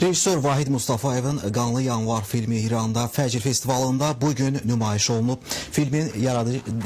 Rejissor Vahid Mustafayevin Qanlı Yanvar filmi İranda Fəcr Festivalında bugün nümayiş olunub. Filmin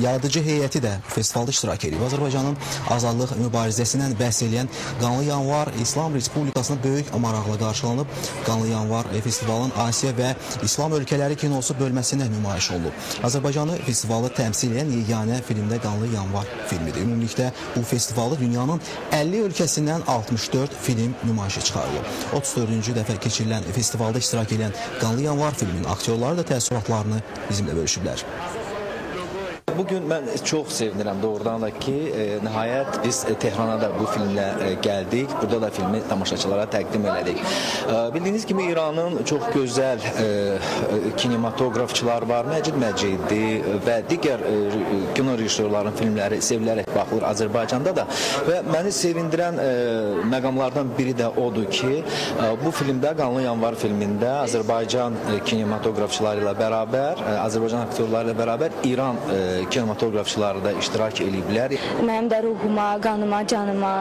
yaradıcı heyəti də festivalda iştirak edib. Azərbaycanın azadlıq mübarizəsindən bəhs edən Qanlı Yanvar İslam Respublikasına böyük maraqla qarşılanıb. Qanlı Yanvar festivalın Asiya və İslam ölkələri kinosu bölməsində nümayiş olunub. Azərbaycanı festivalı təmsil edən yeganə filmdə Qanlı Yanvar filmidir. Ümumilikdə bu festivalı dünyanın 50 ölkəsindən 64 film nümayişə çıxarılıb. 34-cü dəfə keçirilən festivalda iştirak edən Qanlı Yanvar filminin aktyorları da təəssüratlarını bizimlə bölüşüblər. Bugün mən çox sevinirəm doğrudan da ki, nəhayət biz Tehrana da bu filmlə gəldik. Burada da filmi tamaşaçılara təqdim elədik. Bildiyiniz kimi İranın çox gözəl kinematografçılar var, Məcid Məcidi və digər kino rejissorların filmləri sevilərək baxılır Azərbaycanda da. Və məni sevindirən məqamlardan biri də odur ki, bu filmdə, Qanlı Yanvar filmində Azərbaycan kinematografçıları ilə bərabər, Azərbaycan aktyorları ilə bərabər İran kinematografçıları da iştirak ediblər. Mənim də ruhuma, qanıma, canıma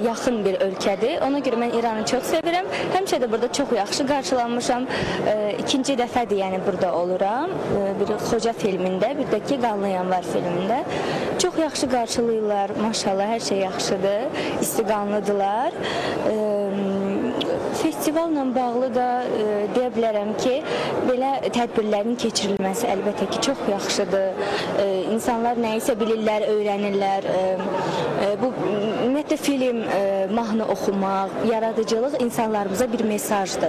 yaxın bir ölkədir. Ona görə mən İranı çox sevirəm. Həmişə də burada çox yaxşı qarşılanmışam. İkinci dəfədir yəni burada oluram. Bir Xoca filmində, bir də ki Qanlı Yanvar filmində. Çox yaxşı qarşılayırlar. Maşallah hər şey yaxşıdır. İstiqanlıdırlar. Festivalla bağlı da deyə bilərəm ki, belə tədbirlərin keçirilməsi əlbəttə ki, çox yaxşıdır. İnsanlar nəyisə bilirlər, öyrənirlər. Bu ümumiyyətlə film, mahnı oxumaq, yaradıcılıq insanlarımıza bir mesajdır.